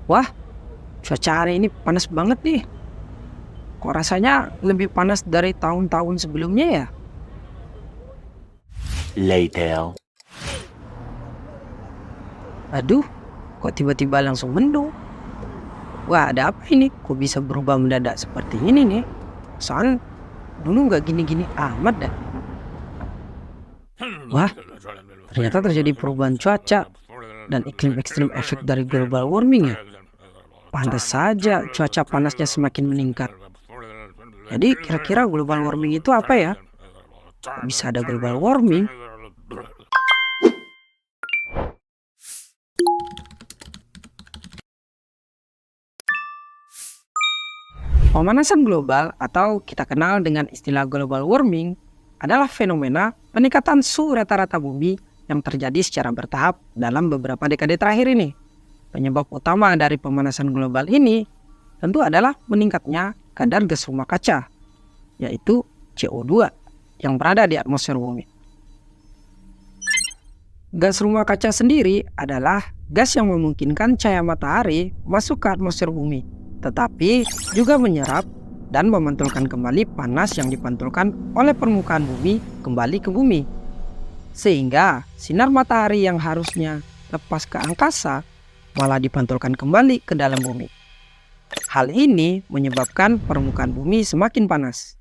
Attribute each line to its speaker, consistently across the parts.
Speaker 1: Wah, cuaca hari ini panas banget nih. Kok rasanya lebih panas dari tahun-tahun sebelumnya ya?
Speaker 2: Later.
Speaker 1: Aduh, kok tiba-tiba langsung mendung? Wah, ada apa ini? Kok bisa berubah mendadak seperti ini nih? Soal dulu nggak gini-gini amat dah. Wah, ternyata terjadi perubahan cuaca dan iklim ekstrim efek dari global warming ya. Pantas saja cuaca panasnya semakin meningkat. Jadi kira-kira global warming itu apa ya? Kok bisa ada global warming? Pemanasan global atau kita kenal dengan istilah global warming adalah fenomena peningkatan suhu rata-rata bumi yang terjadi secara bertahap dalam beberapa dekade terakhir ini. Penyebab utama dari pemanasan global ini tentu adalah meningkatnya kadar gas rumah kaca, yaitu CO2 yang berada di atmosfer bumi. Gas rumah kaca sendiri adalah gas yang memungkinkan cahaya matahari masuk ke atmosfer bumi, tetapi juga menyerap dan memantulkan kembali panas yang dipantulkan oleh permukaan bumi kembali ke bumi. Sehingga sinar matahari yang harusnya lepas ke angkasa malah dipantulkan kembali ke dalam bumi. Hal ini menyebabkan permukaan bumi semakin panas.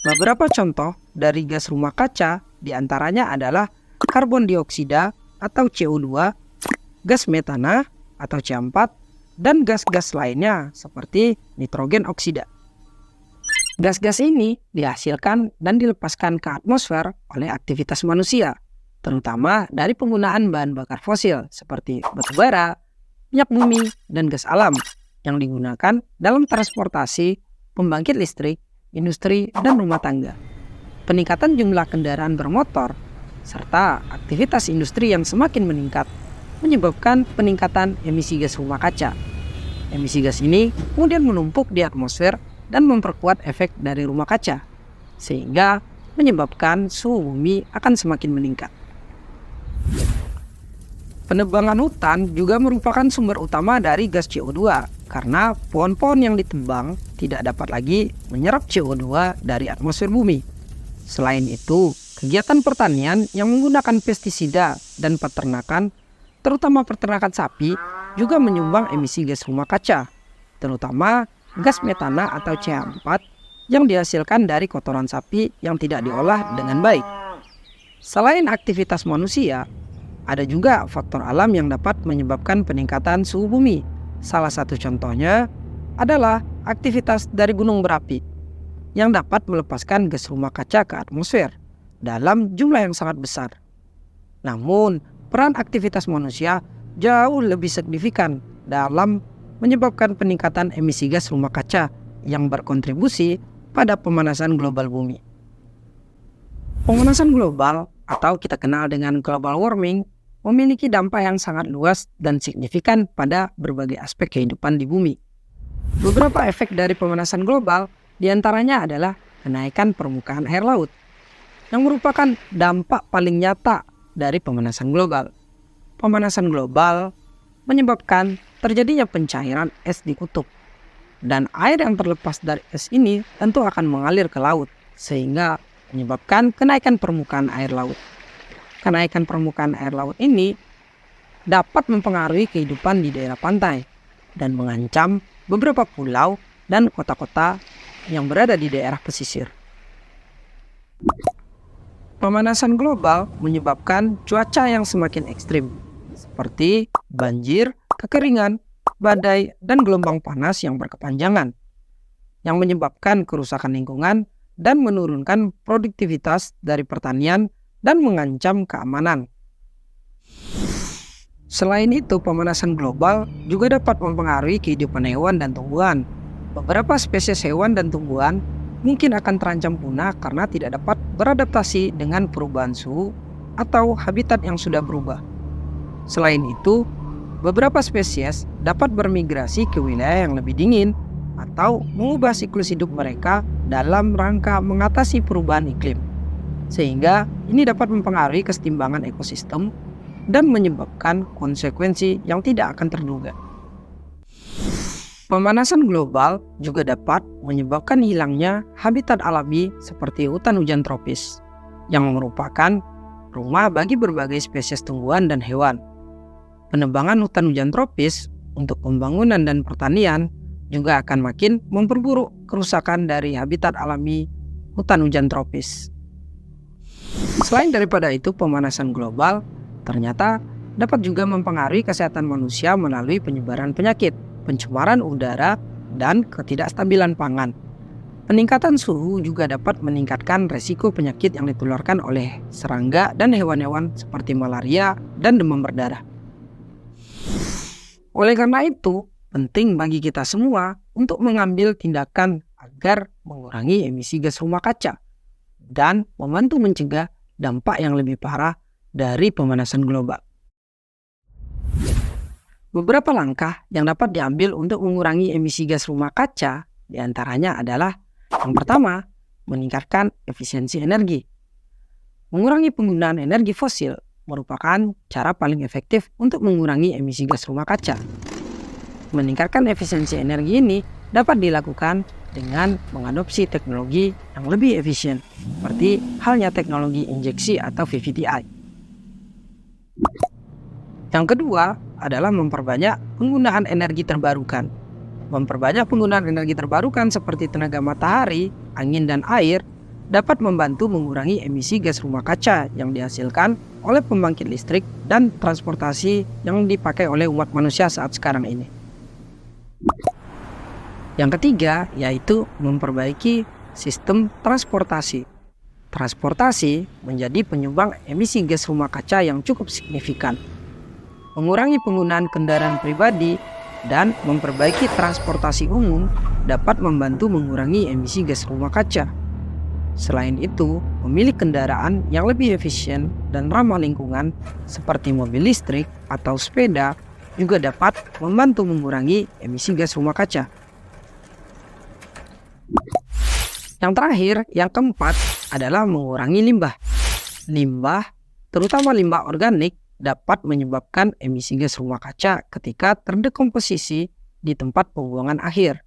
Speaker 1: Beberapa contoh dari gas rumah kaca diantaranya adalah karbon dioksida atau CO2, gas metana atau C4, dan gas-gas lainnya seperti nitrogen oksida. Gas-gas ini dihasilkan dan dilepaskan ke atmosfer oleh aktivitas manusia, terutama dari penggunaan bahan bakar fosil seperti batu bara, minyak bumi, dan gas alam yang digunakan dalam transportasi, pembangkit listrik, industri, dan rumah tangga. Peningkatan jumlah kendaraan bermotor serta aktivitas industri yang semakin meningkat menyebabkan peningkatan emisi gas rumah kaca. Emisi gas ini kemudian menumpuk di atmosfer dan memperkuat efek dari rumah kaca, sehingga menyebabkan suhu bumi akan semakin meningkat. Penebangan hutan juga merupakan sumber utama dari gas CO2 karena pohon-pohon yang ditebang tidak dapat lagi menyerap CO2 dari atmosfer bumi. Selain itu, kegiatan pertanian yang menggunakan pestisida dan peternakan, terutama peternakan sapi, juga menyumbang emisi gas rumah kaca, terutama gas metana atau CH4 yang dihasilkan dari kotoran sapi yang tidak diolah dengan baik. Selain aktivitas manusia, ada juga faktor alam yang dapat menyebabkan peningkatan suhu bumi. Salah satu contohnya adalah aktivitas dari gunung berapi yang dapat melepaskan gas rumah kaca ke atmosfer dalam jumlah yang sangat besar. Namun, peran aktivitas manusia jauh lebih signifikan dalam menyebabkan peningkatan emisi gas rumah kaca yang berkontribusi pada pemanasan global bumi. Pemanasan global atau kita kenal dengan global warming memiliki dampak yang sangat luas dan signifikan pada berbagai aspek kehidupan di bumi. Beberapa efek dari pemanasan global diantaranya adalah kenaikan permukaan air laut, yang merupakan dampak paling nyata dari pemanasan global. Pemanasan global menyebabkan terjadinya pencairan es di kutub, dan air yang terlepas dari es ini tentu akan mengalir ke laut, sehingga menyebabkan kenaikan permukaan air laut. Kenaikan permukaan air laut ini dapat mempengaruhi kehidupan di daerah pantai dan mengancam beberapa pulau dan kota-kota yang berada di daerah pesisir. Pemanasan global menyebabkan cuaca yang semakin ekstrim, seperti banjir, kekeringan, badai, dan gelombang panas yang berkepanjangan, yang menyebabkan kerusakan lingkungan dan menurunkan produktivitas dari pertanian dan mengancam keamanan. Selain itu, pemanasan global juga dapat mempengaruhi kehidupan hewan dan tumbuhan. Beberapa spesies hewan dan tumbuhan mungkin akan terancam punah karena tidak dapat beradaptasi dengan perubahan suhu atau habitat yang sudah berubah. Selain itu, beberapa spesies dapat bermigrasi ke wilayah yang lebih dingin atau mengubah siklus hidup mereka dalam rangka mengatasi perubahan iklim. Sehingga ini dapat mempengaruhi kesetimbangan ekosistem dan menyebabkan konsekuensi yang tidak akan terduga. Pemanasan global juga dapat menyebabkan hilangnya habitat alami seperti hutan hujan tropis, yang merupakan rumah bagi berbagai spesies tumbuhan dan hewan. Penebangan hutan hujan tropis untuk pembangunan dan pertanian juga akan makin memperburuk kerusakan dari habitat alami hutan hujan tropis. Selain daripada itu, pemanasan global ternyata dapat juga mempengaruhi kesehatan manusia melalui penyebaran penyakit, pencemaran udara, dan ketidakstabilan pangan. Peningkatan suhu juga dapat meningkatkan resiko penyakit yang ditularkan oleh serangga dan hewan-hewan seperti malaria dan demam berdarah. Oleh karena itu, penting bagi kita semua untuk mengambil tindakan agar mengurangi emisi gas rumah kaca dan membantu mencegah dampak yang lebih parah dari pemanasan global. Beberapa langkah yang dapat diambil untuk mengurangi emisi gas rumah kaca diantaranya adalah yang pertama, meningkatkan efisiensi energi. Mengurangi penggunaan energi fosil merupakan cara paling efektif untuk mengurangi emisi gas rumah kaca. Meningkatkan efisiensi energi ini dapat dilakukan dengan mengadopsi teknologi yang lebih efisien, seperti halnya teknologi injeksi atau VVTi. Yang kedua adalah memperbanyak penggunaan energi terbarukan. Memperbanyak penggunaan energi terbarukan seperti tenaga matahari, angin, dan air dapat membantu mengurangi emisi gas rumah kaca yang dihasilkan oleh pembangkit listrik dan transportasi yang dipakai oleh umat manusia saat sekarang ini. Yang ketiga yaitu memperbaiki sistem transportasi. Transportasi menjadi penyumbang emisi gas rumah kaca yang cukup signifikan. Mengurangi penggunaan kendaraan pribadi dan memperbaiki transportasi umum dapat membantu mengurangi emisi gas rumah kaca. Selain itu, memilih kendaraan yang lebih efisien dan ramah lingkungan seperti mobil listrik atau sepeda juga dapat membantu mengurangi emisi gas rumah kaca. Yang terakhir, yang keempat adalah mengurangi limbah. Limbah, terutama limbah organik, dapat menyebabkan emisi gas rumah kaca ketika terdekomposisi di tempat pembuangan akhir.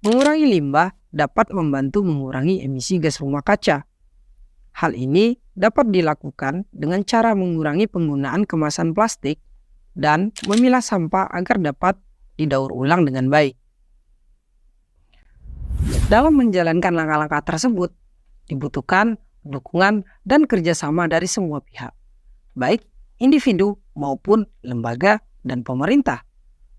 Speaker 1: Mengurangi limbah dapat membantu mengurangi emisi gas rumah kaca. Hal ini dapat dilakukan dengan cara mengurangi penggunaan kemasan plastik dan memilah sampah agar dapat didaur ulang dengan baik. Dalam menjalankan langkah-langkah tersebut, dibutuhkan dukungan dan kerjasama dari semua pihak, baik individu maupun lembaga dan pemerintah,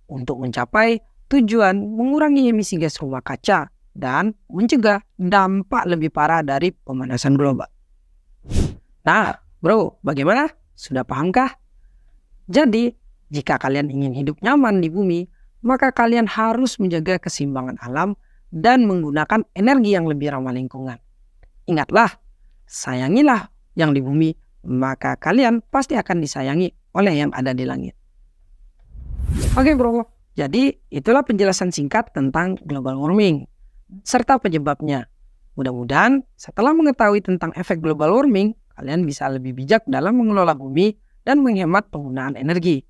Speaker 1: untuk mencapai tujuan mengurangi emisi gas rumah kaca dan mencegah dampak lebih parah dari pemanasan global. Nah, bro, bagaimana? Sudah pahamkah? Jadi, jika kalian ingin hidup nyaman di bumi, maka kalian harus menjaga keseimbangan alam dan menggunakan energi yang lebih ramah lingkungan. Ingatlah, sayangilah yang di bumi, maka kalian pasti akan disayangi oleh yang ada di langit. Oke bro, jadi itulah penjelasan singkat tentang global warming serta penyebabnya. Mudah-mudahan setelah mengetahui tentang efek global warming, kalian bisa lebih bijak dalam mengelola bumi dan menghemat penggunaan energi.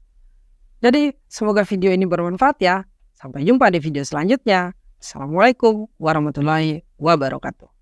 Speaker 1: Jadi semoga video ini bermanfaat ya. Sampai jumpa di video selanjutnya. Assalamualaikum warahmatullahi wabarakatuh.